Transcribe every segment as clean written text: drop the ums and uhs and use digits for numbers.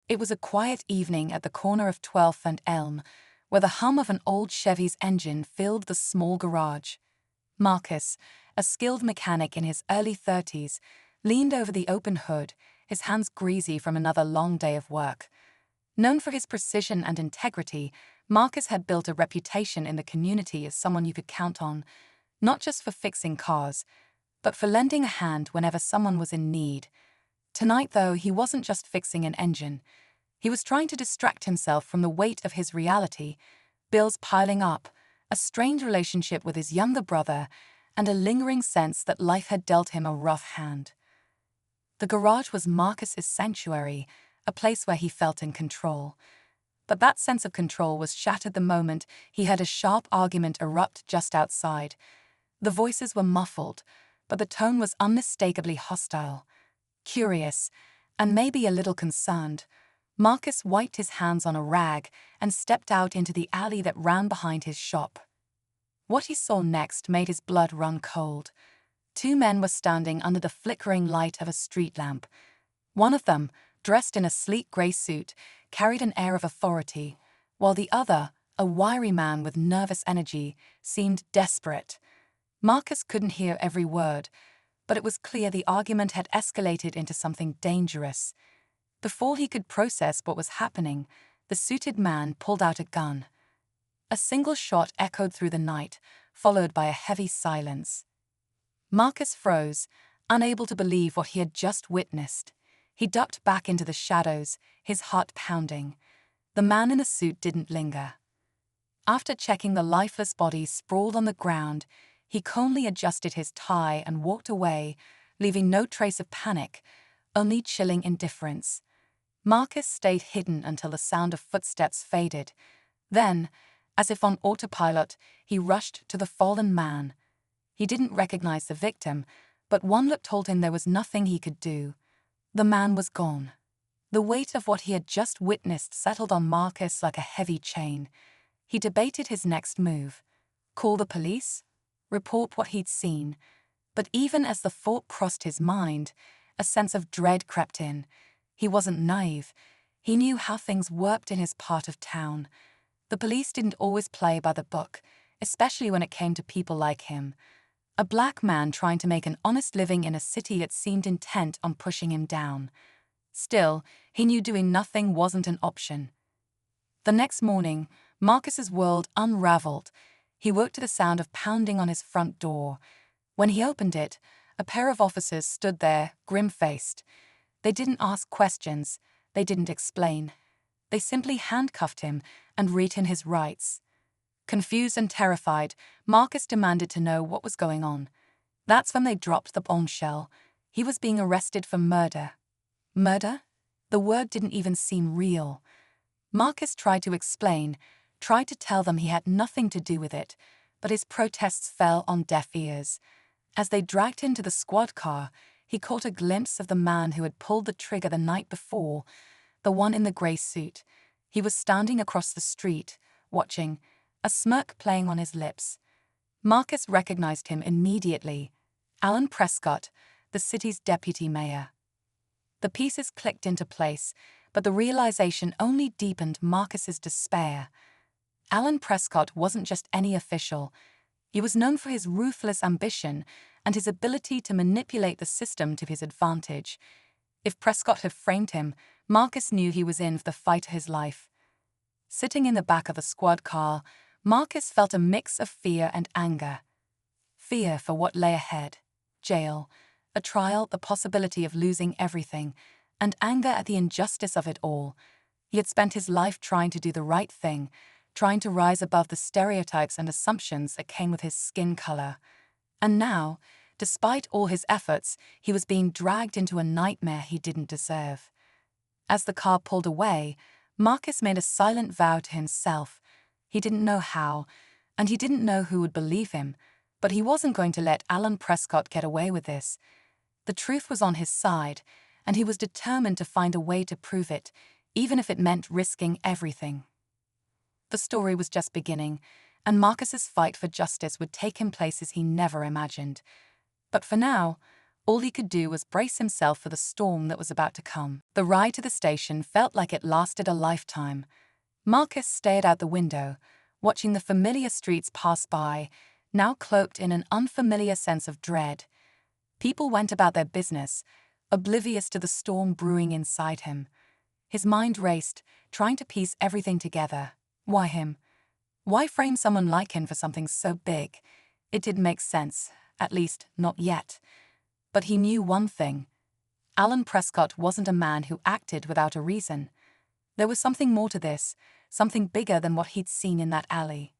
It was a quiet evening at the corner of 12th and Elm, where the hum of an old Chevy's engine filled the small garage. Marcus, a skilled mechanic in his early 30s, leaned over the open hood, his hands greasy from another long day of work. Known for his precision and integrity, Marcus had built a reputation in the community as someone you could count on, not just for fixing cars, but for lending a hand whenever someone was in need. Tonight, though, he wasn't just fixing an engine. He was trying to distract himself from the weight of his reality, bills piling up, a strained relationship with his younger brother, and a lingering sense that life had dealt him a rough hand. The garage was Marcus's sanctuary, a place where he felt in control. But that sense of control was shattered the moment he heard a sharp argument erupt just outside. The voices were muffled, but the tone was unmistakably hostile. Curious, and maybe a little concerned, Marcus wiped his hands on a rag and stepped out into the alley that ran behind his shop. What he saw next made his blood run cold. Two men were standing under the flickering light of a street lamp. One of them, dressed in a sleek grey suit, carried an air of authority, while the other, a wiry man with nervous energy, seemed desperate. Marcus couldn't hear every word, but it was clear the argument had escalated into something dangerous. Before he could process what was happening, the suited man pulled out a gun. A single shot echoed through the night, followed by a heavy silence. Marcus froze, unable to believe what he had just witnessed. He ducked back into the shadows, his heart pounding. The man in the suit didn't linger. After checking the lifeless body sprawled on the ground, he calmly adjusted his tie and walked away, leaving no trace of panic, only chilling indifference. Marcus stayed hidden until the sound of footsteps faded. Then, as if on autopilot, he rushed to the fallen man. He didn't recognize the victim, but one look told him there was nothing he could do. The man was gone. The weight of what he had just witnessed settled on Marcus like a heavy chain. He debated his next move. Call the police? Report what he'd seen. But even as the thought crossed his mind, a sense of dread crept in. He wasn't naive. He knew how things worked in his part of town. The police didn't always play by the book, especially when it came to people like him. A black man trying to make an honest living in a city that seemed intent on pushing him down. Still, he knew doing nothing wasn't an option. The next morning, Marcus's world unraveled. He woke to the sound of pounding on his front door. When he opened it, a pair of officers stood there, grim-faced. They didn't ask questions. They didn't explain. They simply handcuffed him and read him his rights. Confused and terrified, Marcus demanded to know what was going on. That's when they dropped the bombshell. He was being arrested for murder. Murder? The word didn't even seem real. Marcus tried to explain, tried to tell them he had nothing to do with it, but his protests fell on deaf ears. As they dragged him to the squad car, he caught a glimpse of the man who had pulled the trigger the night before, the one in the grey suit. He was standing across the street, watching, a smirk playing on his lips. Marcus recognized him immediately. Alan Prescott, the city's deputy mayor. The pieces clicked into place, but the realization only deepened Marcus's despair. Alan Prescott wasn't just any official. He was known for his ruthless ambition and his ability to manipulate the system to his advantage. If Prescott had framed him, Marcus knew he was in for the fight of his life. Sitting in the back of the squad car, Marcus felt a mix of fear and anger. Fear for what lay ahead, jail, a trial, the possibility of losing everything, and anger at the injustice of it all. He had spent his life trying to do the right thing, trying to rise above the stereotypes and assumptions that came with his skin color. And now, despite all his efforts, he was being dragged into a nightmare he didn't deserve. As the car pulled away, Marcus made a silent vow to himself. He didn't know how, and he didn't know who would believe him, but he wasn't going to let Alan Prescott get away with this. The truth was on his side, and he was determined to find a way to prove it, even if it meant risking everything. The story was just beginning, and Marcus's fight for justice would take him places he never imagined. But for now, All he could do was brace himself for the storm that was about to come. The ride to the station felt like it lasted a lifetime. Marcus stared out the window, watching the familiar streets pass by, now cloaked in an unfamiliar sense of dread. People went about their business, oblivious to the storm brewing inside him. His mind raced, trying to piece everything together. Why him? Why frame someone like him for something so big? It didn't make sense, at least not yet. But he knew one thing. Alan Prescott wasn't a man who acted without a reason. There was something more to this, something bigger than what he'd seen in that alley.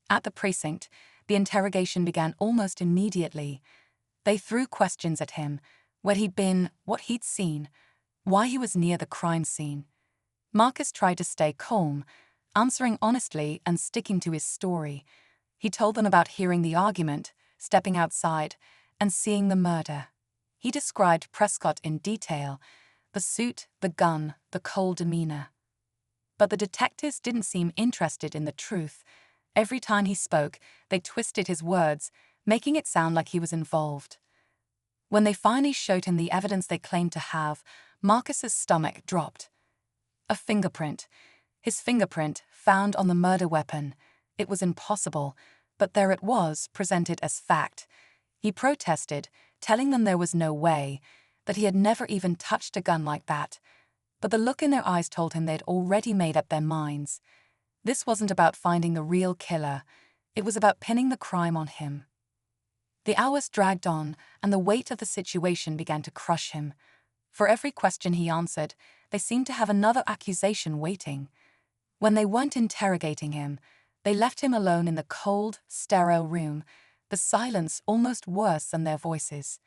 At the precinct, the interrogation began almost immediately. They threw questions at him: where he'd been, what he'd seen, why he was near the crime scene. Marcus tried to stay calm, answering honestly and sticking to his story. He told them about hearing the argument, stepping outside, and seeing the murder. He described Prescott in detail: the suit, the gun, the cold demeanor. But the detectives didn't seem interested in the truth. Every time he spoke, they twisted his words, making it sound like he was involved. When they finally showed him the evidence they claimed to have, Marcus's stomach dropped. A fingerprint. His fingerprint, found on the murder weapon. It was impossible, but there it was, presented as fact. He protested, telling them there was no way, that he had never even touched a gun like that. But the look in their eyes told him they'd already made up their minds. This wasn't about finding the real killer. It was about pinning the crime on him. The hours dragged on, and the weight of the situation began to crush him. For every question he answered, they seemed to have another accusation waiting. When they weren't interrogating him, they left him alone in the cold, sterile room, the silence almost worse than their voices.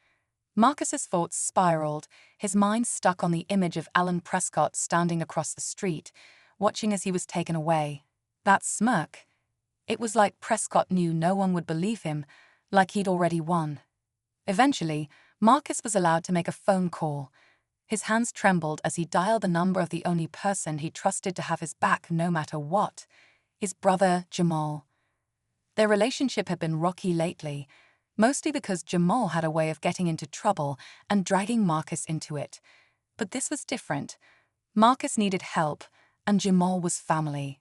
Marcus's thoughts spiraled, his mind stuck on the image of Alan Prescott standing across the street, watching as he was taken away. That smirk. It was like Prescott knew no one would believe him, like he'd already won. Eventually, Marcus was allowed to make a phone call. His hands trembled as he dialed the number of the only person he trusted to have his back no matter what: his brother, Jamal. Their relationship had been rocky lately, mostly because Jamal had a way of getting into trouble and dragging Marcus into it. But this was different. Marcus needed help, and Jamal was family.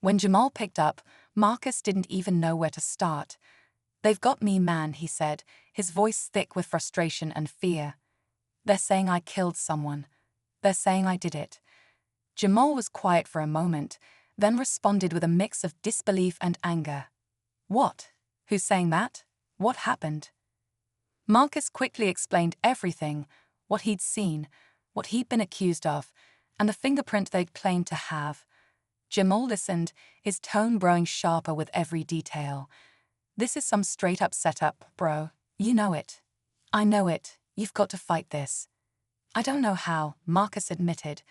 When Jamal picked up, Marcus didn't even know where to start. "They've got me, man," he said, his voice thick with frustration and fear. "They're saying I killed someone. They're saying I did it." Jamal was quiet for a moment, then responded with a mix of disbelief and anger. "What? Who's saying that? What happened?" Marcus quickly explained everything: what he'd seen, what he'd been accused of, and the fingerprint they'd claimed to have. Jamal listened, his tone growing sharper with every detail. "This is some straight-up setup, bro. You know it. I know it. You've got to fight this." "I don't know how," Marcus admitted.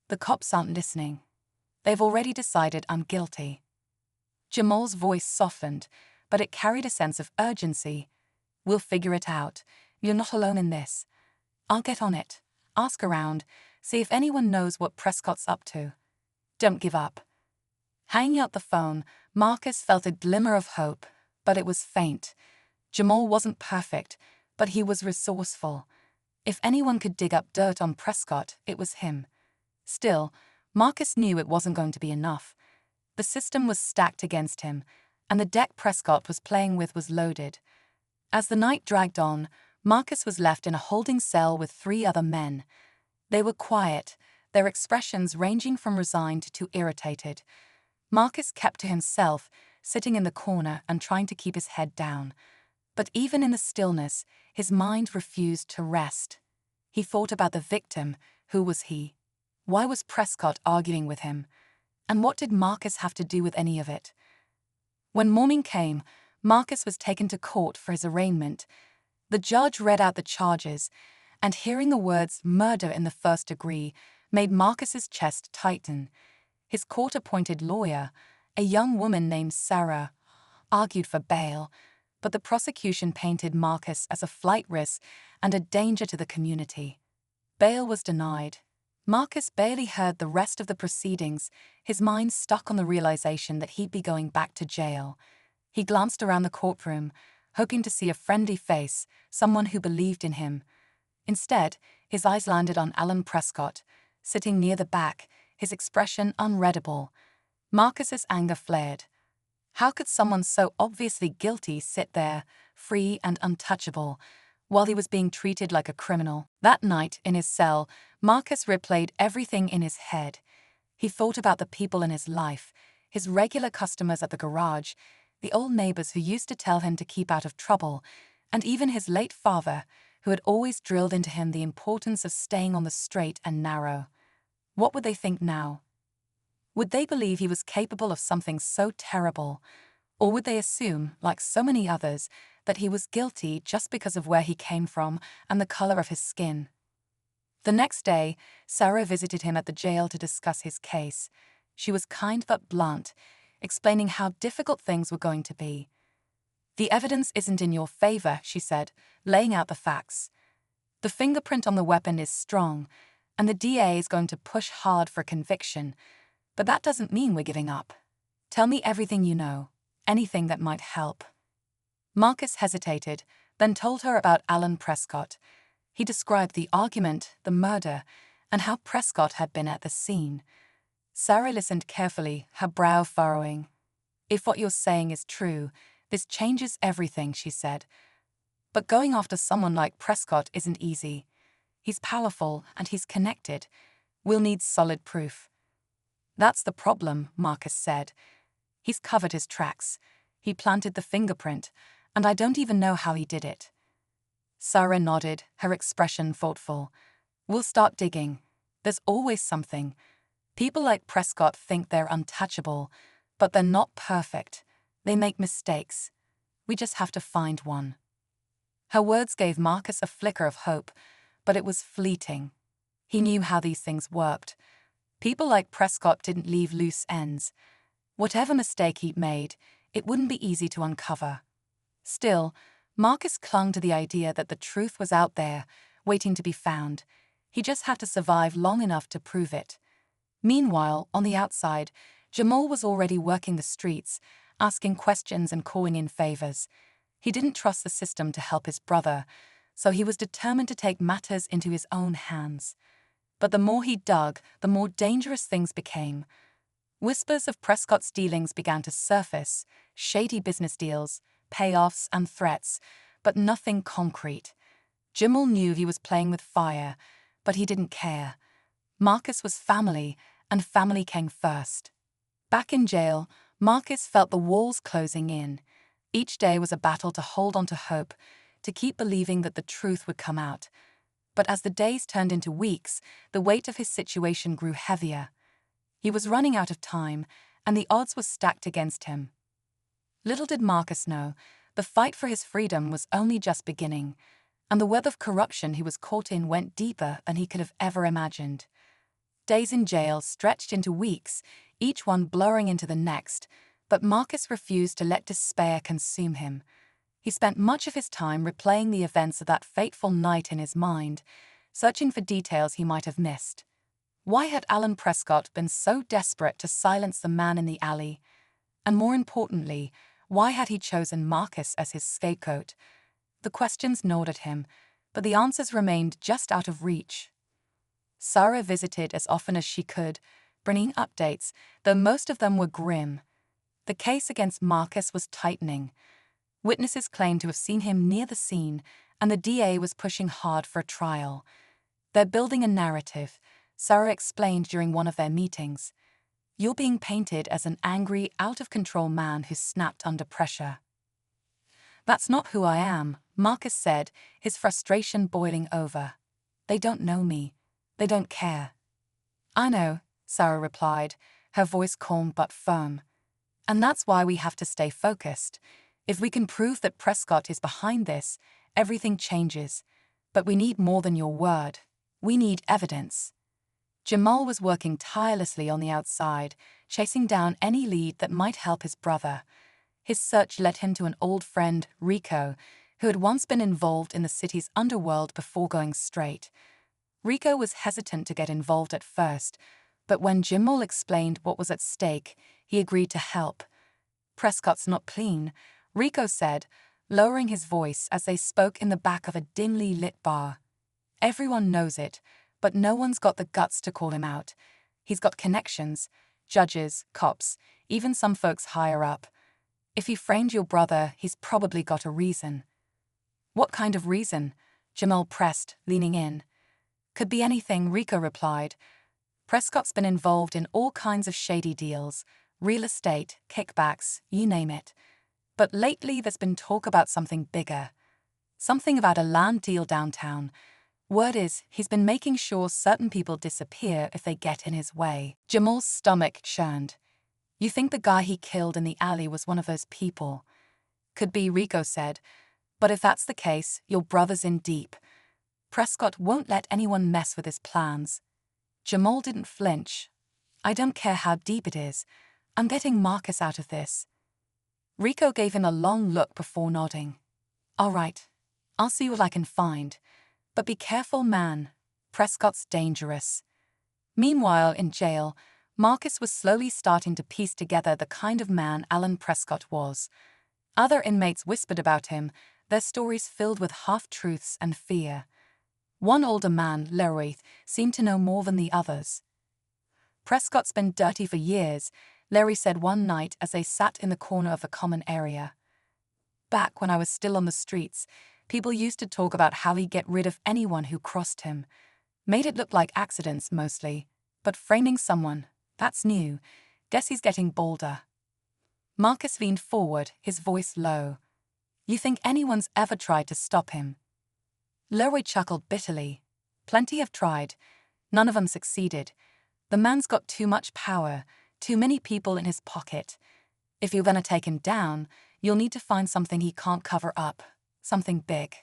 "The cops aren't listening. They've already decided I'm guilty." Jamal's voice softened, but it carried a sense of urgency. "We'll figure it out. You're not alone in this. I'll get on it. Ask around. See if anyone knows what Prescott's up to. Don't give up." Hanging up the phone, Marcus felt a glimmer of hope, but it was faint. Jamal wasn't perfect, but he was resourceful. If anyone could dig up dirt on Prescott, it was him. Still, Marcus knew it wasn't going to be enough. The system was stacked against him, and the deck Prescott was playing with was loaded. As the night dragged on, Marcus was left in a holding cell with 3 other men. They were quiet, their expressions ranging from resigned to irritated. Marcus kept to himself, sitting in the corner and trying to keep his head down. But even in the stillness, his mind refused to rest. He thought about the victim. Who was he? Why was Prescott arguing with him? And what did Marcus have to do with any of it? When morning came, Marcus was taken to court for his arraignment. The judge read out the charges, and hearing the words "murder in the first degree" made Marcus's chest tighten. His court-appointed lawyer, a young woman named Sarah, argued for bail, but the prosecution painted Marcus as a flight risk and a danger to the community. Bail was denied. Marcus barely heard the rest of the proceedings, his mind stuck on the realization that he'd be going back to jail. He glanced around the courtroom, hoping to see a friendly face, someone who believed in him. Instead, his eyes landed on Alan Prescott, sitting near the back, his expression unreadable. Marcus's anger flared. How could someone so obviously guilty sit there, free and untouchable, while he was being treated like a criminal? That night, in his cell, Marcus replayed everything in his head. He thought about the people in his life, his regular customers at the garage, the old neighbors who used to tell him to keep out of trouble, and even his late father, who had always drilled into him the importance of staying on the straight and narrow. What would they think now? Would they believe he was capable of something so terrible? Or would they assume, like so many others, that he was guilty just because of where he came from and the color of his skin? The next day, Sarah visited him at the jail to discuss his case. She was kind but blunt, explaining how difficult things were going to be. "The evidence isn't in your favor," she said, laying out the facts. "The fingerprint on the weapon is strong, and the DA is going to push hard for conviction. But that doesn't mean we're giving up. Tell me everything you know, anything that might help." Marcus hesitated, then told her about Alan Prescott. He described the argument, the murder, and how Prescott had been at the scene. Sarah listened carefully, her brow furrowing. "If what you're saying is true, this changes everything," she said. "But going after someone like Prescott isn't easy. He's powerful and he's connected. We'll need solid proof." "That's the problem," Marcus said. "He's covered his tracks. He planted the fingerprint, and I don't even know how he did it." Sarah nodded, her expression thoughtful. "We'll start digging. There's always something. People like Prescott think they're untouchable, but they're not perfect. They make mistakes. We just have to find one." Her words gave Marcus a flicker of hope, but it was fleeting. He knew how these things worked. People like Prescott didn't leave loose ends. Whatever mistake he'd made, it wouldn't be easy to uncover. Still, Marcus clung to the idea that the truth was out there, waiting to be found. He just had to survive long enough to prove it. Meanwhile, on the outside, Jamal was already working the streets, asking questions and calling in favors. He didn't trust the system to help his brother, so he was determined to take matters into his own hands. But the more he dug, the more dangerous things became. Whispers of Prescott's dealings began to surface, shady business deals, payoffs, and threats, but nothing concrete. Jamal knew he was playing with fire, but he didn't care. Marcus was family, and family came first. Back in jail, Marcus felt the walls closing in. Each day was a battle to hold on to hope, to keep believing that the truth would come out. But as the days turned into weeks, the weight of his situation grew heavier. He was running out of time, and the odds were stacked against him. Little did Marcus know, the fight for his freedom was only just beginning, and the web of corruption he was caught in went deeper than he could have ever imagined. Days in jail stretched into weeks, each one blurring into the next, but Marcus refused to let despair consume him. He spent much of his time replaying the events of that fateful night in his mind, searching for details he might have missed. Why had Alan Prescott been so desperate to silence the man in the alley? And more importantly, why had he chosen Marcus as his scapegoat? The questions gnawed at him, but the answers remained just out of reach. Sarah visited as often as she could, bringing updates, though most of them were grim. The case against Marcus was tightening. Witnesses claimed to have seen him near the scene, and the DA was pushing hard for a trial. "They're building a narrative," Sarah explained during one of their meetings. "You're being painted as an angry, out-of-control man who snapped under pressure." "That's not who I am," Marcus said, his frustration boiling over. "They don't know me. They don't care." "I know," Sarah replied, her voice calm but firm. "And that's why we have to stay focused. If we can prove that Prescott is behind this, everything changes. But we need more than your word. We need evidence." Jamal was working tirelessly on the outside, chasing down any lead that might help his brother. His search led him to an old friend, Rico, who had once been involved in the city's underworld before going straight. Rico was hesitant to get involved at first, but when Jamal explained what was at stake, he agreed to help. "Prescott's not clean," Rico said, lowering his voice as they spoke in the back of a dimly lit bar. "Everyone knows it, but no one's got the guts to call him out. He's got connections, judges, cops, even some folks higher up. If he framed your brother, he's probably got a reason." "What kind of reason?" Jamal pressed, leaning in. "Could be anything," Rico replied. "Prescott's been involved in all kinds of shady deals, real estate, kickbacks, you name it. But lately there's been talk about something bigger. Something about a land deal downtown. Word is, he's been making sure certain people disappear if they get in his way." Jamal's stomach churned. "You think the guy he killed in the alley was one of those people?" "Could be," Rico said. "But if that's the case, your brother's in deep. Prescott won't let anyone mess with his plans." Jamal didn't flinch. "I don't care how deep it is. I'm getting Marcus out of this." Rico gave him a long look before nodding. "All right. I'll see what I can find. But be careful, man. Prescott's dangerous." Meanwhile, in jail, Marcus was slowly starting to piece together the kind of man Alan Prescott was. Other inmates whispered about him, their stories filled with half-truths and fear. One older man, Leroy, seemed to know more than the others. "Prescott's been dirty for years," Larry said one night as they sat in the corner of the common area. "Back when I was still on the streets, people used to talk about how he'd get rid of anyone who crossed him. Made it look like accidents mostly, but framing someone, that's new. Guess he's getting bolder." Marcus leaned forward, his voice low. "You think anyone's ever tried to stop him?" Leroy chuckled bitterly. "Plenty have tried. None of them succeeded. The man's got too much power, too many people in his pocket. If you're going to take him down, you'll need to find something he can't cover up, something big."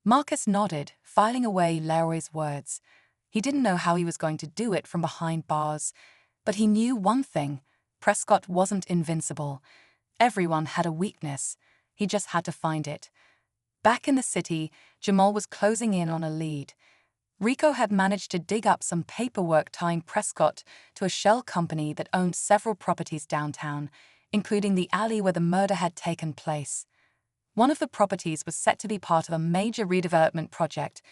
Marcus nodded, filing away Leroy's words. He didn't know how he was going to do it from behind bars, but he knew one thing: Prescott wasn't invincible. Everyone had a weakness. He just had to find it. Back in the city, Jamal was closing in on a lead. Rico had managed to dig up some paperwork tying Prescott to a shell company that owned several properties downtown, including the alley where the murder had taken place. One of the properties was set to be part of a major redevelopment project,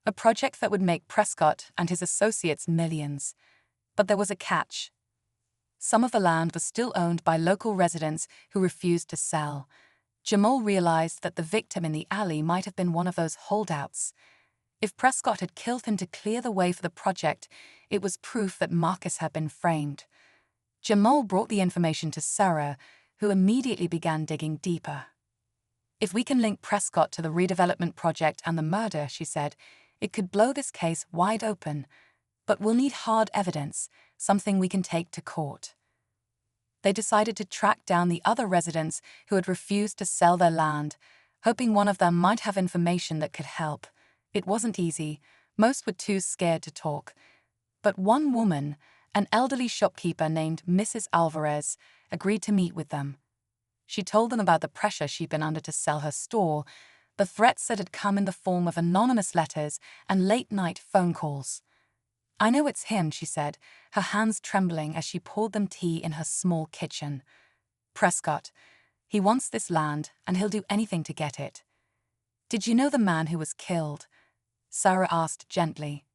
a project that would make Prescott and his associates millions. But there was a catch. Some of the land was still owned by local residents who refused to sell. Jamal realized that the victim in the alley might have been one of those holdouts. If Prescott had killed him to clear the way for the project, it was proof that Marcus had been framed. Jamal brought the information to Sarah, who immediately began digging deeper. "If we can link Prescott to the redevelopment project and the murder," she said, "it could blow this case wide open. But we'll need hard evidence, something we can take to court." They decided to track down the other residents who had refused to sell their land, hoping one of them might have information that could help. It wasn't easy. Most were too scared to talk. But one woman, an elderly shopkeeper named Mrs. Alvarez, agreed to meet with them. She told them about the pressure she'd been under to sell her store, the threats that had come in the form of anonymous letters and late-night phone calls. "I know it's him," she said, her hands trembling as she poured them tea in her small kitchen. "Prescott. He wants this land, and he'll do anything to get it." "Did you know the man who was killed?" Sarah asked gently.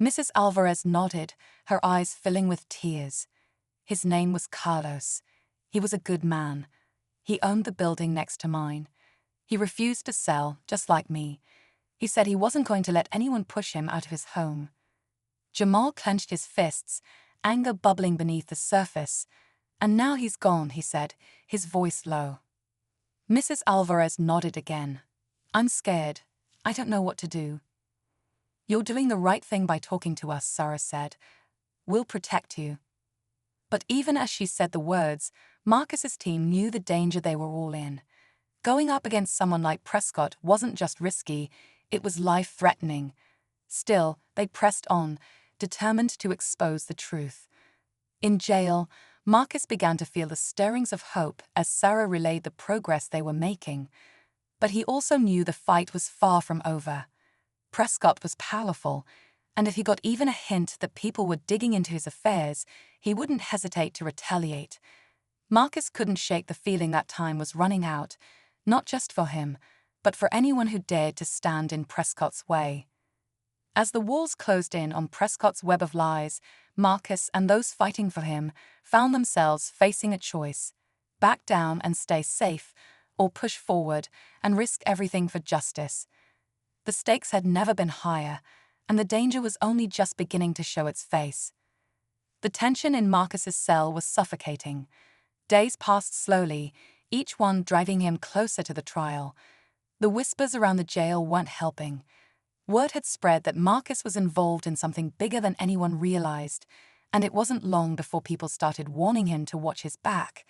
Mrs. Alvarez nodded, her eyes filling with tears. "His name was Carlos. He was a good man. He owned the building next to mine. He refused to sell, just like me. He said he wasn't going to let anyone push him out of his home." Jamal clenched his fists, anger bubbling beneath the surface. "And now he's gone," he said, his voice low. Mrs. Alvarez nodded again. "I'm scared. I don't know what to do." "You're doing the right thing by talking to us," Sarah said. "We'll protect you." But even as she said the words, Marcus's team knew the danger they were all in. Going up against someone like Prescott wasn't just risky, it was life-threatening. Still, they pressed on, determined to expose the truth. In jail, Marcus began to feel the stirrings of hope as Sarah relayed the progress they were making. But he also knew the fight was far from over. Prescott was powerful, and if he got even a hint that people were digging into his affairs, he wouldn't hesitate to retaliate. Marcus couldn't shake the feeling that time was running out. not just for him, but for anyone who dared to stand in Prescott's way. As the walls closed in on Prescott's web of lies, Marcus and those fighting for him found themselves facing a choice: back down and stay safe, or push forward and risk everything for justice. The stakes had never been higher, and the danger was only just beginning to show its face. The tension in Marcus's cell was suffocating. Days passed slowly, each one driving him closer to the trial. The whispers around the jail weren't helping. Word had spread that Marcus was involved in something bigger than anyone realized, and it wasn't long before people started warning him to watch his back.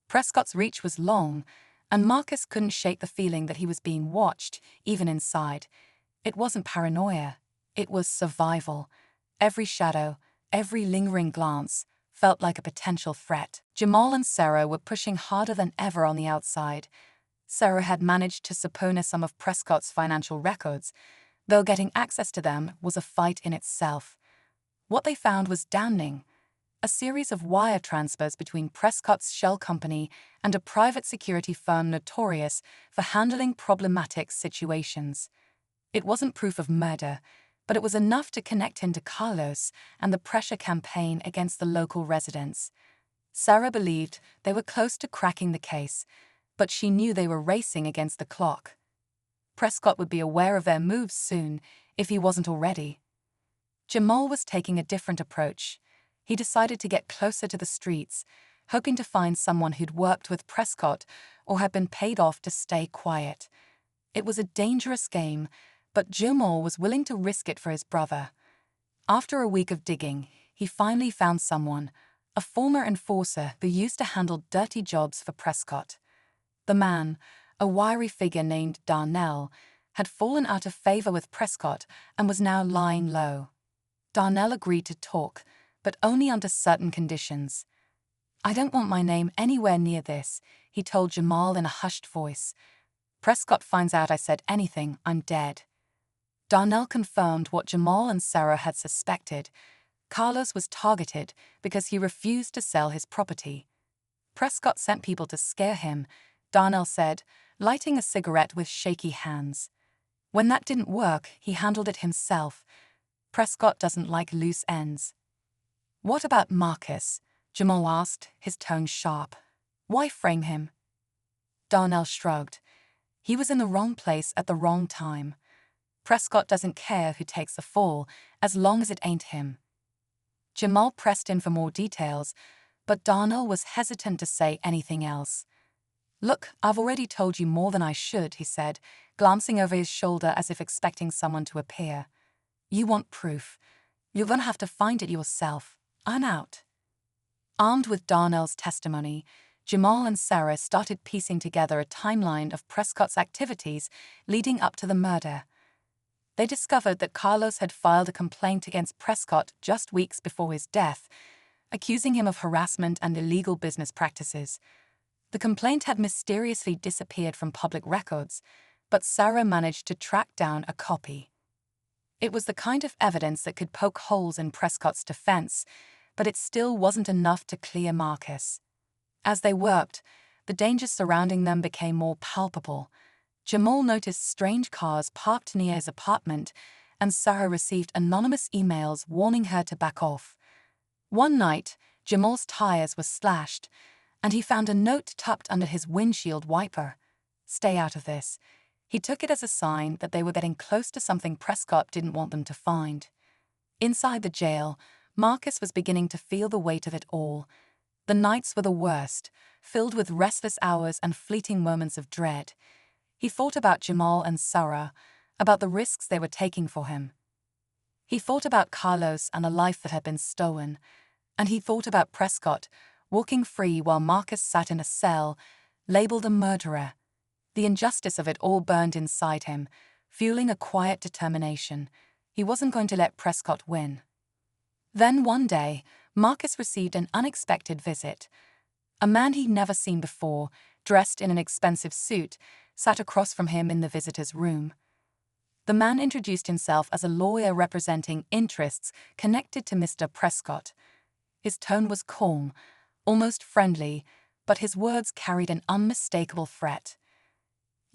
Prescott's reach was long, and Marcus couldn't shake the feeling that he was being watched, even inside. It wasn't paranoia, it was survival. Every shadow, every lingering glance, felt like a potential threat. Jamal and Sarah were pushing harder than ever on the outside. Sarah had managed to subpoena some of Prescott's financial records, though getting access to them was a fight in itself. What they found was damning: a series of wire transfers between Prescott's shell company and a private security firm notorious for handling problematic situations. It wasn't proof of murder, but it was enough to connect him to Carlos and the pressure campaign against the local residents. Sarah believed they were close to cracking the case, but she knew they were racing against the clock. Prescott would be aware of their moves soon, if he wasn't already. Jamal was taking a different approach. He decided to get closer to the streets, hoping to find someone who'd worked with Prescott or had been paid off to stay quiet. It was a dangerous game, but Jamal was willing to risk it for his brother. After a week of digging, he finally found someone, a former enforcer who used to handle dirty jobs for Prescott. The man, a wiry figure named Darnell, had fallen out of favor with Prescott and was now lying low. Darnell agreed to talk, but only under certain conditions. "I don't want my name anywhere near this," he told Jamal in a hushed voice. "Prescott finds out I said anything, I'm dead." Darnell confirmed what Jamal and Sarah had suspected. Carlos was targeted because he refused to sell his property. Prescott sent people to scare him, Darnell said, lighting a cigarette with shaky hands. When that didn't work, he handled it himself. Prescott doesn't like loose ends. "What about Marcus?" Jamal asked, his tone sharp. "Why frame him?" Darnell shrugged. He was in the wrong place at the wrong time. Prescott doesn't care who takes the fall, as long as it ain't him. Jamal pressed in for more details, but Darnell was hesitant to say anything else. "Look, I've already told you more than I should," he said, glancing over his shoulder as if expecting someone to appear. "You want proof. You're gonna have to find it yourself. I'm out." Armed with Darnell's testimony, Jamal and Sarah started piecing together a timeline of Prescott's activities leading up to the murder. They discovered that Carlos had filed a complaint against Prescott just weeks before his death, accusing him of harassment and illegal business practices. The complaint had mysteriously disappeared from public records, but Sarah managed to track down a copy. It was the kind of evidence that could poke holes in Prescott's defense, but it still wasn't enough to clear Marcus. As they worked, the dangers surrounding them became more palpable. Jamal noticed strange cars parked near his apartment, and Sarah received anonymous emails warning her to back off. One night, Jamal's tires were slashed, and he found a note tucked under his windshield wiper. "Stay out of this." He took it as a sign that they were getting close to something Prescott didn't want them to find. Inside the jail, Marcus was beginning to feel the weight of it all. The nights were the worst, filled with restless hours and fleeting moments of dread. He thought about Jamal and Sarah, about the risks they were taking for him. He thought about Carlos and a life that had been stolen, and he thought about Prescott, walking free while Marcus sat in a cell, labeled a murderer. The injustice of it all burned inside him, fueling a quiet determination. He wasn't going to let Prescott win. Then one day, Marcus received an unexpected visit. A man he'd never seen before, dressed in an expensive suit, sat across from him in the visitor's room. The man introduced himself as a lawyer representing interests connected to Mr. Prescott. His tone was calm, almost friendly, but his words carried an unmistakable threat.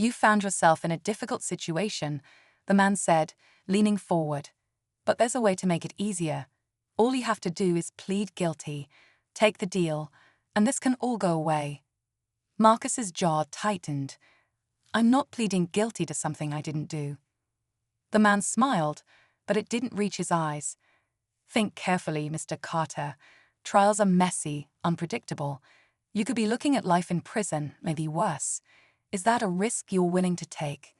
You found yourself in a difficult situation, the man said, leaning forward. But there's a way to make it easier. All you have to do is plead guilty, take the deal, and this can all go away. Marcus's jaw tightened. I'm not pleading guilty to something I didn't do. The man smiled, but it didn't reach his eyes. Think carefully, Mr. Carter. Trials are messy, unpredictable. You could be looking at life in prison, maybe worse. Is that a risk you're willing to take?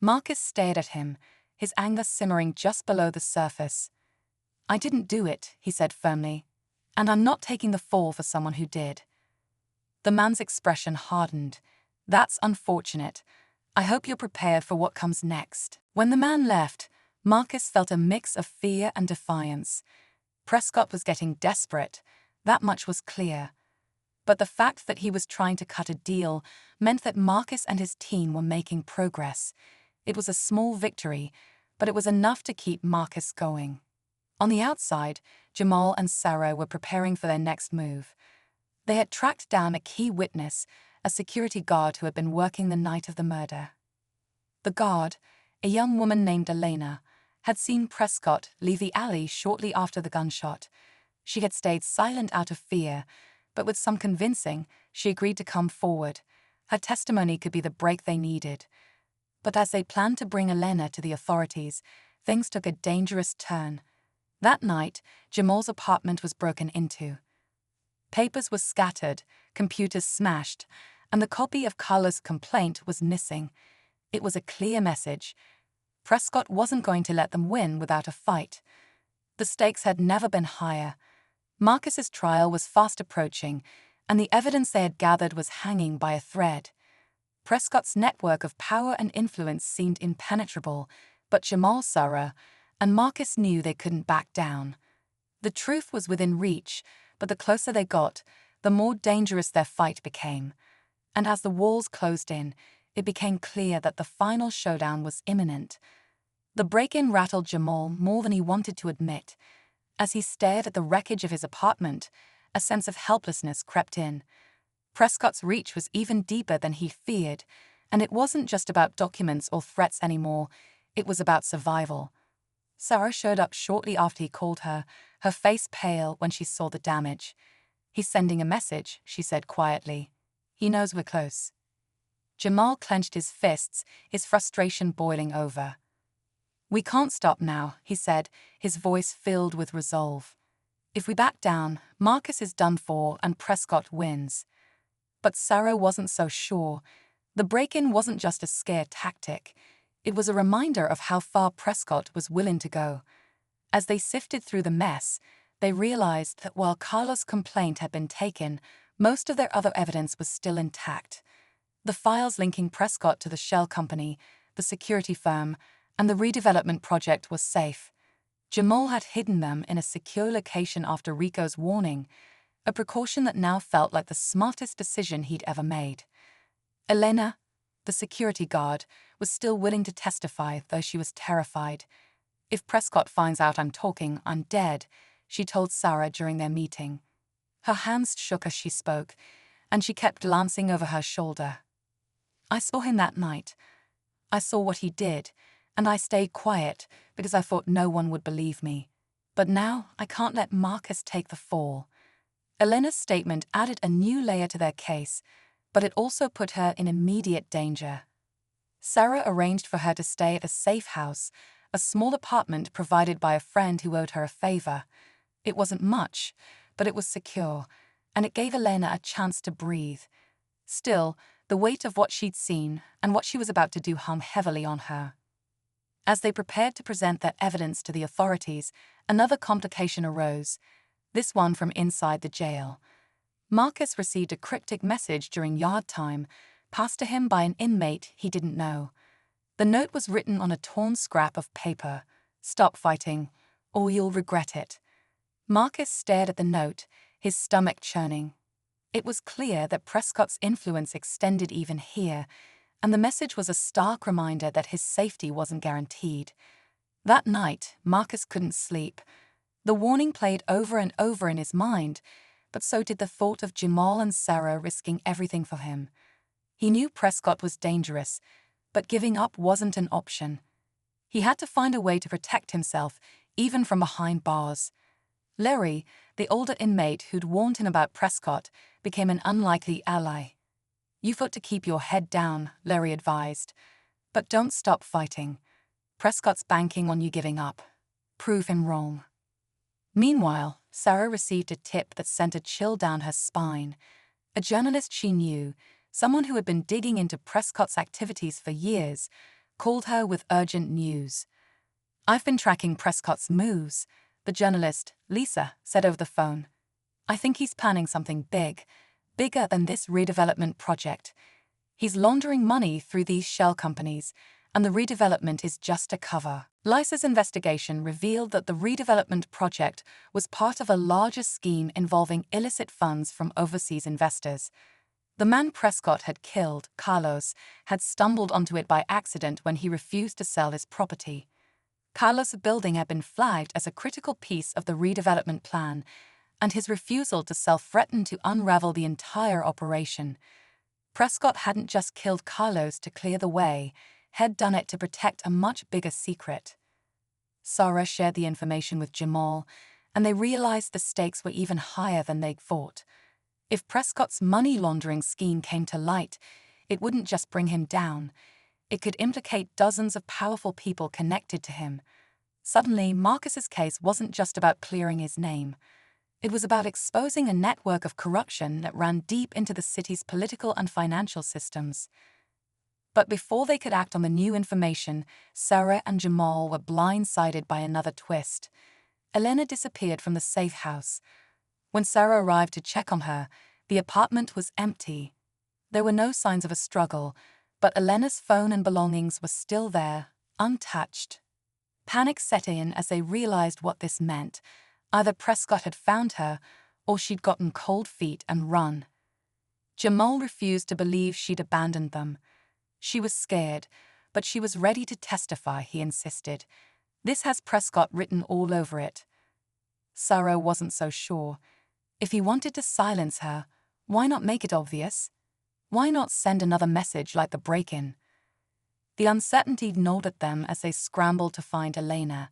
Marcus stared at him, his anger simmering just below the surface. I didn't do it, he said firmly, and I'm not taking the fall for someone who did. The man's expression hardened. That's unfortunate. I hope you're prepared for what comes next. When the man left, Marcus felt a mix of fear and defiance. Prescott was getting desperate, that much was clear. But the fact that he was trying to cut a deal meant that Marcus and his team were making progress. It was a small victory, but it was enough to keep Marcus going. On the outside, Jamal and Sarah were preparing for their next move. They had tracked down a key witness, a security guard who had been working the night of the murder. The guard, a young woman named Elena, had seen Prescott leave the alley shortly after the gunshot. She had stayed silent out of fear, but with some convincing, she agreed to come forward. Her testimony could be the break they needed. But as they planned to bring Elena to the authorities, things took a dangerous turn. That night, Jamal's apartment was broken into. Papers were scattered, computers smashed, and the copy of Carla's complaint was missing. It was a clear message. Prescott wasn't going to let them win without a fight. The stakes had never been higher. Marcus's trial was fast approaching, and the evidence they had gathered was hanging by a thread. Prescott's network of power and influence seemed impenetrable, but Jamal, Sarah, and Marcus knew they couldn't back down. The truth was within reach, but the closer they got, the more dangerous their fight became. And as the walls closed in, it became clear that the final showdown was imminent. The break-in rattled Jamal more than he wanted to admit. As he stared at the wreckage of his apartment, a sense of helplessness crept in. Prescott's reach was even deeper than he feared, and it wasn't just about documents or threats anymore, it was about survival. Sarah showed up shortly after he called her face pale when she saw the damage. He's sending a message, she said quietly. He knows we're close. Jamal clenched his fists, his frustration boiling over. We can't stop now, he said, his voice filled with resolve. If we back down, Marcus is done for and Prescott wins. But Sarah wasn't so sure. The break-in wasn't just a scare tactic. It was a reminder of how far Prescott was willing to go. As they sifted through the mess, they realized that while Carla's complaint had been taken, most of their other evidence was still intact. The files linking Prescott to the shell company, the security firm, and the redevelopment project was safe. Jamal had hidden them in a secure location after Rico's warning, a precaution that now felt like the smartest decision he'd ever made. Elena, the security guard, was still willing to testify, though she was terrified. If Prescott finds out I'm talking, I'm dead, she told Sarah during their meeting. Her hands shook as she spoke, and she kept glancing over her shoulder. I saw him that night. I saw what he did, and I stayed quiet because I thought no one would believe me. But now I can't let Marcus take the fall. Elena's statement added a new layer to their case, but it also put her in immediate danger. Sarah arranged for her to stay at a safe house, a small apartment provided by a friend who owed her a favor. It wasn't much, but it was secure, and it gave Elena a chance to breathe. Still, the weight of what she'd seen and what she was about to do hung heavily on her. As they prepared to present their evidence to the authorities, another complication arose, this one from inside the jail. Marcus received a cryptic message during yard time, passed to him by an inmate he didn't know. The note was written on a torn scrap of paper. Stop fighting, or you'll regret it. Marcus stared at the note, his stomach churning. It was clear that Prescott's influence extended even here, and the message was a stark reminder that his safety wasn't guaranteed. That night, Marcus couldn't sleep. The warning played over and over in his mind, but so did the thought of Jamal and Sarah risking everything for him. He knew Prescott was dangerous, but giving up wasn't an option. He had to find a way to protect himself, even from behind bars. Larry, the older inmate who'd warned him about Prescott, became an unlikely ally. "You've got to keep your head down," Larry advised. "But don't stop fighting. Prescott's banking on you giving up. Prove him wrong." Meanwhile, Sarah received a tip that sent a chill down her spine. A journalist she knew, someone who had been digging into Prescott's activities for years, called her with urgent news. "I've been tracking Prescott's moves," the journalist, Lisa, said over the phone. "I think he's planning something big, bigger than this redevelopment project. He's laundering money through these shell companies, and the redevelopment is just a cover." Lisa's investigation revealed that the redevelopment project was part of a larger scheme involving illicit funds from overseas investors. The man Prescott had killed, Carlos, had stumbled onto it by accident when he refused to sell his property. Carlos' building had been flagged as a critical piece of the redevelopment plan, and his refusal to sell threatened to unravel the entire operation. Prescott hadn't just killed Carlos to clear the way, had done it to protect a much bigger secret. Sarah shared the information with Jamal, and they realized the stakes were even higher than they'd thought. If Prescott's money laundering scheme came to light, it wouldn't just bring him down. It could implicate dozens of powerful people connected to him. Suddenly, Marcus's case wasn't just about clearing his name. It was about exposing a network of corruption that ran deep into the city's political and financial systems. But before they could act on the new information, Sarah and Jamal were blindsided by another twist. Elena disappeared from the safe house. When Sarah arrived to check on her, the apartment was empty. There were no signs of a struggle, but Elena's phone and belongings were still there, untouched. Panic set in as they realized what this meant. Either Prescott had found her, or she'd gotten cold feet and run. Jamal refused to believe she'd abandoned them. She was scared, but she was ready to testify, he insisted. "This has Prescott written all over it." Sarah wasn't so sure. If he wanted to silence her, why not make it obvious? Why not send another message like the break-in? The uncertainty gnawed at them as they scrambled to find Elena.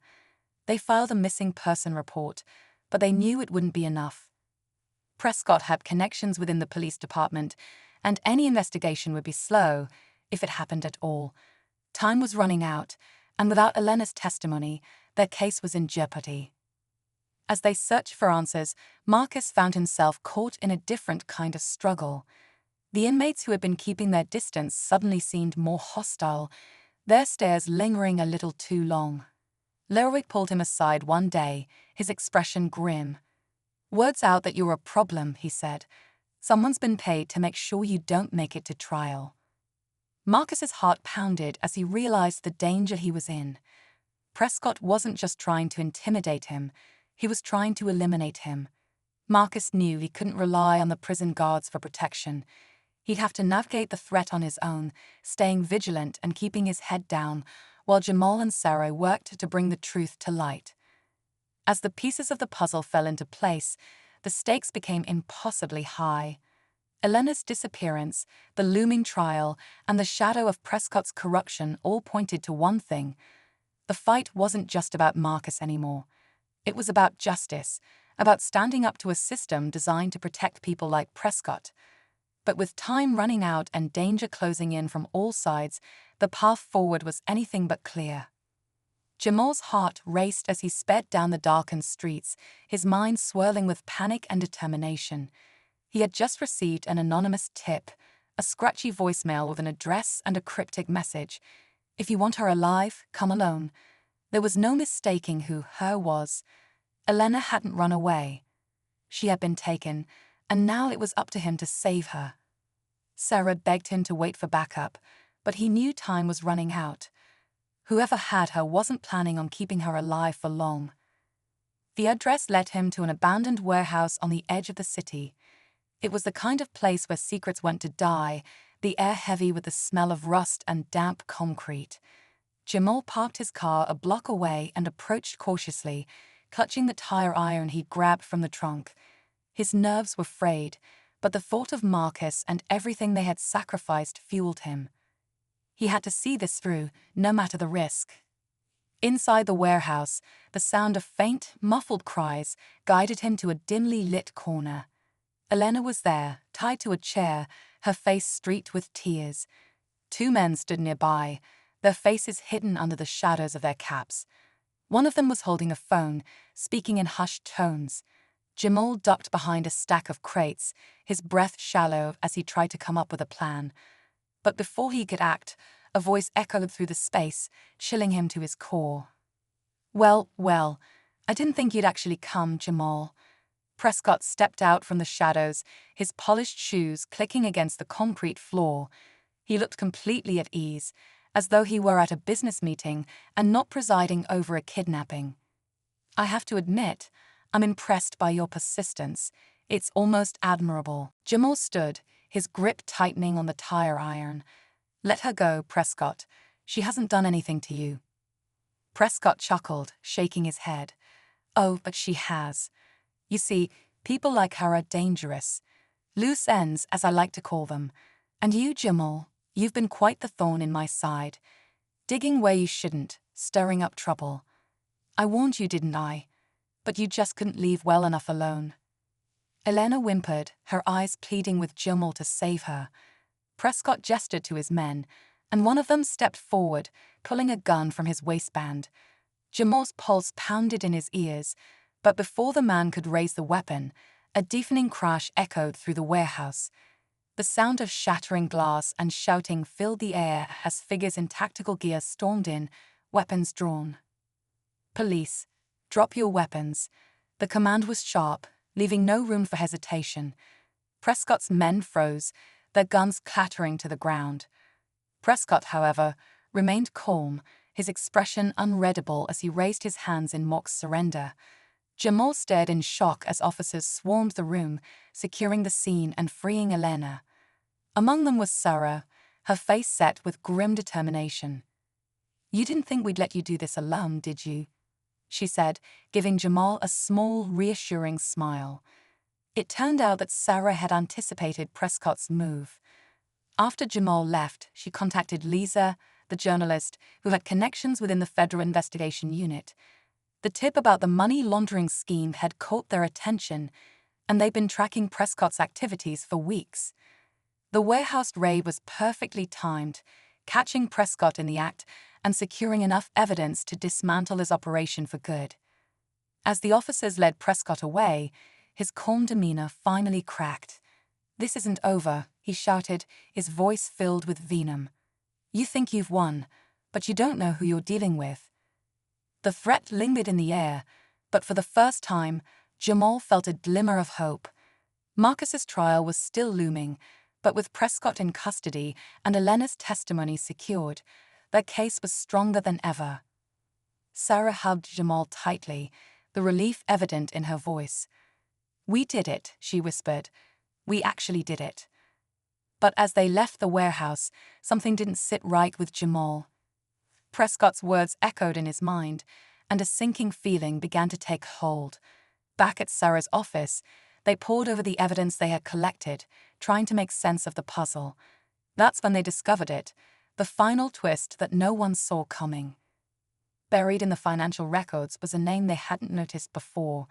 They filed a missing person report, but they knew it wouldn't be enough. Prescott had connections within the police department, and any investigation would be slow, if it happened at all. Time was running out, and without Elena's testimony, their case was in jeopardy. As they searched for answers, Marcus found himself caught in a different kind of struggle. The inmates who had been keeping their distance suddenly seemed more hostile, their stares lingering a little too long. Leroy pulled him aside one day, his expression grim. "Word's out that you're a problem," he said. "Someone's been paid to make sure you don't make it to trial." Marcus's heart pounded as he realized the danger he was in. Prescott wasn't just trying to intimidate him, he was trying to eliminate him. Marcus knew he couldn't rely on the prison guards for protection. He'd have to navigate the threat on his own, staying vigilant and keeping his head down, while Jamal and Sarah worked to bring the truth to light. As the pieces of the puzzle fell into place, the stakes became impossibly high. Elena's disappearance, the looming trial, and the shadow of Prescott's corruption all pointed to one thing. The fight wasn't just about Marcus anymore. It was about justice, about standing up to a system designed to protect people like Prescott. But with time running out and danger closing in from all sides, the path forward was anything but clear. Jamal's heart raced as he sped down the darkened streets, his mind swirling with panic and determination. He had just received an anonymous tip, a scratchy voicemail with an address and a cryptic message. "If you want her alive, come alone." There was no mistaking who her was. Elena hadn't run away. She had been taken, and now it was up to him to save her. Sarah begged him to wait for backup, but he knew time was running out. Whoever had her wasn't planning on keeping her alive for long. The address led him to an abandoned warehouse on the edge of the city. It was the kind of place where secrets went to die, the air heavy with the smell of rust and damp concrete. Jamal parked his car a block away and approached cautiously, clutching the tire iron he grabbed from the trunk. His nerves were frayed, but the thought of Marcus and everything they had sacrificed fueled him. He had to see this through, no matter the risk. Inside the warehouse, the sound of faint, muffled cries guided him to a dimly lit corner. Elena was there, tied to a chair, her face streaked with tears. Two men stood nearby, their faces hidden under the shadows of their caps. One of them was holding a phone, speaking in hushed tones. Jamal ducked behind a stack of crates, his breath shallow as he tried to come up with a plan. But before he could act, a voice echoed through the space, chilling him to his core. Well, I didn't think you'd actually come, Jamal." Prescott stepped out from the shadows, his polished shoes clicking against the concrete floor. He looked completely at ease, as though he were at a business meeting and not presiding over a kidnapping. "I have to admit, I'm impressed by your persistence. It's almost admirable." Jamal stood, his grip tightening on the tire iron. "Let her go, Prescott. She hasn't done anything to you." Prescott chuckled, shaking his head. "Oh, but she has. You see, people like her are dangerous. Loose ends, as I like to call them. And you, Jamal, you've been quite the thorn in my side. Digging where you shouldn't, stirring up trouble. I warned you, didn't I? But you just couldn't leave well enough alone." Elena whimpered, her eyes pleading with Jamal to save her. Prescott gestured to his men, and one of them stepped forward, pulling a gun from his waistband. Jamal's pulse pounded in his ears, but before the man could raise the weapon, a deafening crash echoed through the warehouse. The sound of shattering glass and shouting filled the air as figures in tactical gear stormed in, weapons drawn. "Police, drop your weapons." The command was sharp, leaving no room for hesitation. Prescott's men froze, their guns clattering to the ground. Prescott, however, remained calm, his expression unreadable as he raised his hands in mock surrender. Jamal stared in shock as officers swarmed the room, securing the scene and freeing Elena. Among them was Sarah, her face set with grim determination. "You didn't think we'd let you do this alone, did you?" she said, giving Jamal a small, reassuring smile. It turned out that Sarah had anticipated Prescott's move. After Jamal left, she contacted Lisa, the journalist, who had connections within the Federal Investigation Unit. The tip about the money laundering scheme had caught their attention, and they'd been tracking Prescott's activities for weeks. The warehouse raid was perfectly timed, catching Prescott in the act and securing enough evidence to dismantle his operation for good. As the officers led Prescott away, his calm demeanor finally cracked. "This isn't over," he shouted, his voice filled with venom. "You think you've won, but you don't know who you're dealing with." The threat lingered in the air, but for the first time, Jamal felt a glimmer of hope. Marcus's trial was still looming, but with Prescott in custody and Elena's testimony secured, their case was stronger than ever. Sarah hugged Jamal tightly, the relief evident in her voice. "We did it," she whispered. "We actually did it." But as they left the warehouse, something didn't sit right with Jamal. Prescott's words echoed in his mind, and a sinking feeling began to take hold. Back at Sarah's office, they pored over the evidence they had collected, trying to make sense of the puzzle. That's when they discovered it, the final twist that no one saw coming. Buried in the financial records was a name they hadn't noticed before.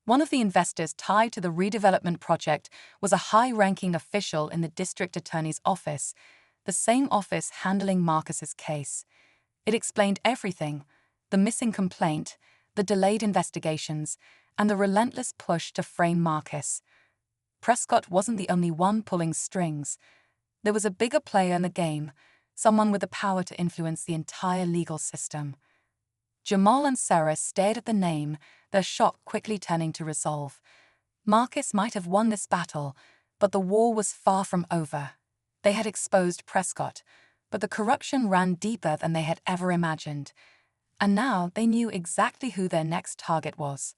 One of the investors tied to the redevelopment project was a high-ranking official in the district attorney's office, the same office handling Marcus's case. It explained everything: the missing complaint, the delayed investigations, and the relentless push to frame Marcus. Prescott wasn't the only one pulling strings. There was a bigger player in the game, someone with the power to influence the entire legal system. Jamal and Sarah stared at the name, their shock quickly turning to resolve. Marcus might have won this battle, but the war was far from over. They had exposed Prescott, but the corruption ran deeper than they had ever imagined. And now they knew exactly who their next target was.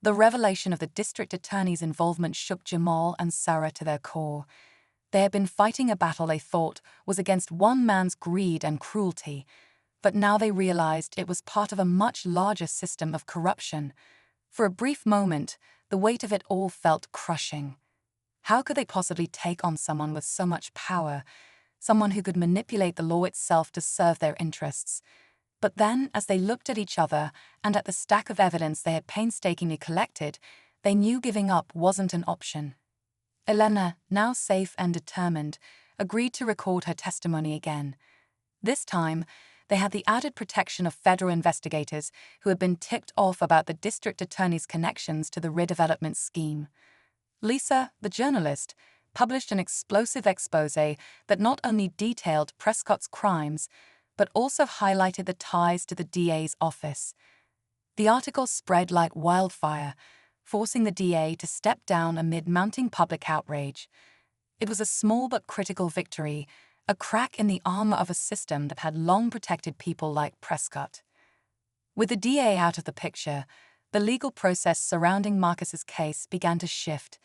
The revelation of the district attorney's involvement shook Jamal and Sarah to their core. They had been fighting a battle they thought was against one man's greed and cruelty, but now they realized it was part of a much larger system of corruption. For a brief moment, the weight of it all felt crushing. How could they possibly take on someone with so much power, someone who could manipulate the law itself to serve their interests? But then, as they looked at each other and at the stack of evidence they had painstakingly collected, they knew giving up wasn't an option. Elena, now safe and determined, agreed to record her testimony again. This time, they had the added protection of federal investigators who had been ticked off about the district attorney's connections to the redevelopment scheme. Lisa, the journalist, published an explosive exposé that not only detailed Prescott's crimes, but also highlighted the ties to the DA's office. The article spread like wildfire, forcing the DA to step down amid mounting public outrage. It was a small but critical victory, a crack in the armor of a system that had long protected people like Prescott. With the DA out of the picture, the legal process surrounding Marcus's case began to shift.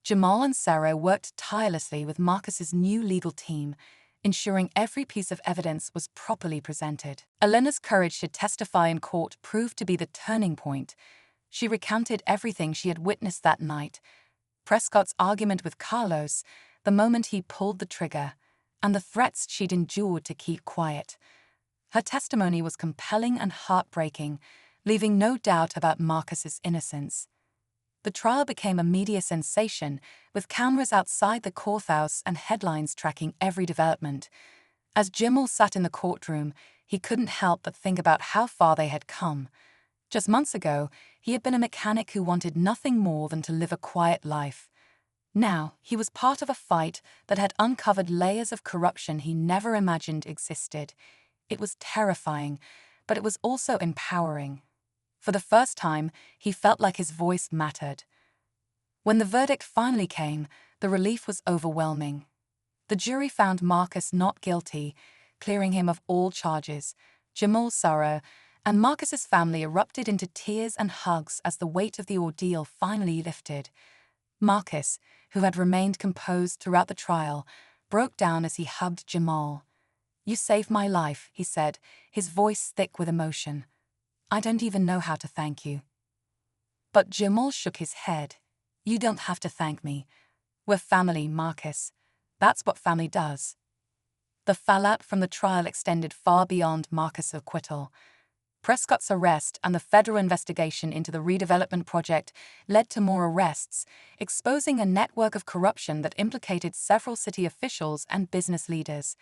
Jamal and Sarah worked tirelessly with Marcus's new legal team, ensuring every piece of evidence was properly presented. Elena's courage to testify in court proved to be the turning point. She recounted everything she had witnessed that night: Prescott's argument with Carlos, the moment he pulled the trigger, and the threats she'd endured to keep quiet. Her testimony was compelling and heartbreaking, leaving no doubt about Marcus's innocence. The trial became a media sensation, with cameras outside the courthouse and headlines tracking every development. As Jamal sat in the courtroom, he couldn't help but think about how far they had come. Just months ago, he had been a mechanic who wanted nothing more than to live a quiet life. Now, he was part of a fight that had uncovered layers of corruption he never imagined existed. It was terrifying, but it was also empowering. For the first time, he felt like his voice mattered. When the verdict finally came, the relief was overwhelming. The jury found Marcus not guilty, clearing him of all charges. Jamal's sorrow and Marcus's family erupted into tears and hugs as the weight of the ordeal finally lifted. Marcus, who had remained composed throughout the trial, broke down as he hugged Jamal. "You saved my life," he said, his voice thick with emotion. "I don't even know how to thank you." But Jamal shook his head. "You don't have to thank me. We're family, Marcus. That's what family does." The fallout from the trial extended far beyond Marcus' acquittal. Prescott's arrest and the federal investigation into the redevelopment project led to more arrests, exposing a network of corruption that implicated several city officials and business leaders.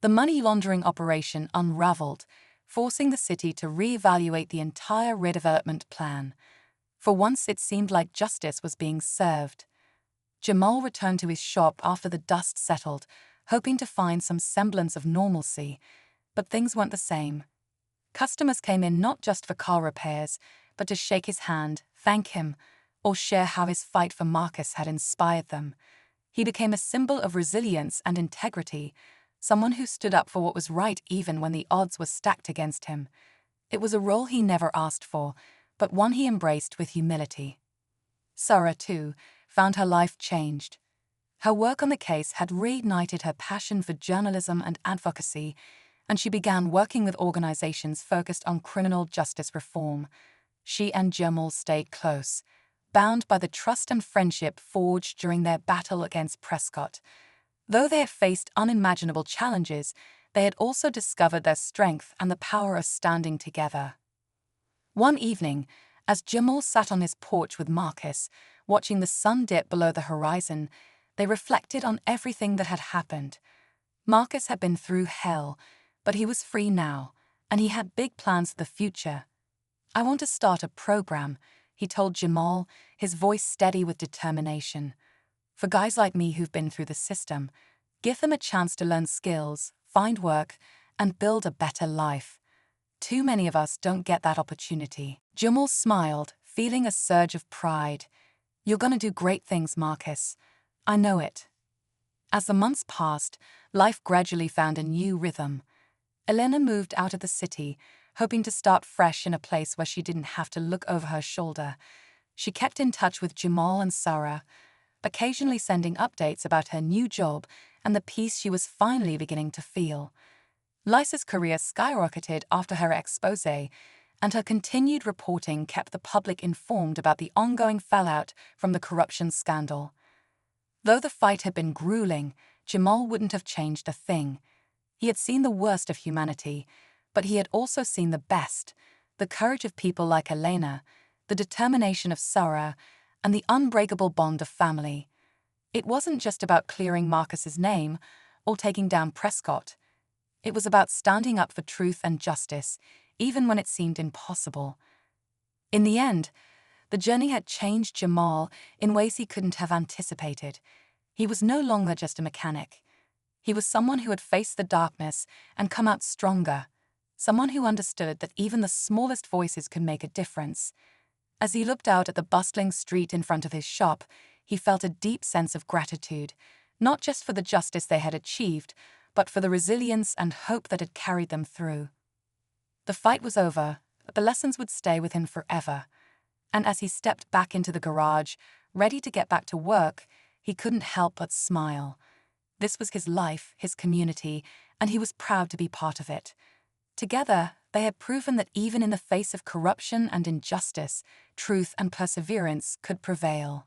The money laundering operation unraveled, forcing the city to reevaluate the entire redevelopment plan. For once, it seemed like justice was being served. Jamal returned to his shop after the dust settled, hoping to find some semblance of normalcy, but things weren't the same. Customers came in not just for car repairs, but to shake his hand, thank him, or share how his fight for Marcus had inspired them. He became a symbol of resilience and integrity, someone who stood up for what was right even when the odds were stacked against him. It was a role he never asked for, but one he embraced with humility. Sarah, too, found her life changed. Her work on the case had reignited her passion for journalism and advocacy, and she began working with organizations focused on criminal justice reform. She and Jamal stayed close, bound by the trust and friendship forged during their battle against Prescott. Though they had faced unimaginable challenges, they had also discovered their strength and the power of standing together. One evening, as Jamal sat on his porch with Marcus, watching the sun dip below the horizon, they reflected on everything that had happened. Marcus had been through hell, but he was free now, and he had big plans for the future. "I want to start a program," he told Jamal, his voice steady with determination. "For guys like me who've been through the system, give them a chance to learn skills, find work, and build a better life. Too many of us don't get that opportunity." Jamal smiled, feeling a surge of pride. "You're gonna do great things, Marcus. I know it." As the months passed, life gradually found a new rhythm. Elena moved out of the city, hoping to start fresh in a place where she didn't have to look over her shoulder. She kept in touch with Jamal and Sarah, occasionally sending updates about her new job and the peace she was finally beginning to feel. Lisa's career skyrocketed after her exposé, and her continued reporting kept the public informed about the ongoing fallout from the corruption scandal. Though the fight had been grueling, Jamal wouldn't have changed a thing. He had seen the worst of humanity, but he had also seen the best, the courage of people like Elena, the determination of Sarah, and the unbreakable bond of family. It wasn't just about clearing Marcus's name or taking down Prescott. It was about standing up for truth and justice, even when it seemed impossible. In the end, the journey had changed Jamal in ways he couldn't have anticipated. He was no longer just a mechanic. He was someone who had faced the darkness and come out stronger, someone who understood that even the smallest voices could make a difference. As he looked out at the bustling street in front of his shop, he felt a deep sense of gratitude, not just for the justice they had achieved, but for the resilience and hope that had carried them through. The fight was over, but the lessons would stay with him forever. And as he stepped back into the garage, ready to get back to work, he couldn't help but smile. This was his life, his community, and he was proud to be part of it. Together, they had proven that even in the face of corruption and injustice, truth and perseverance could prevail.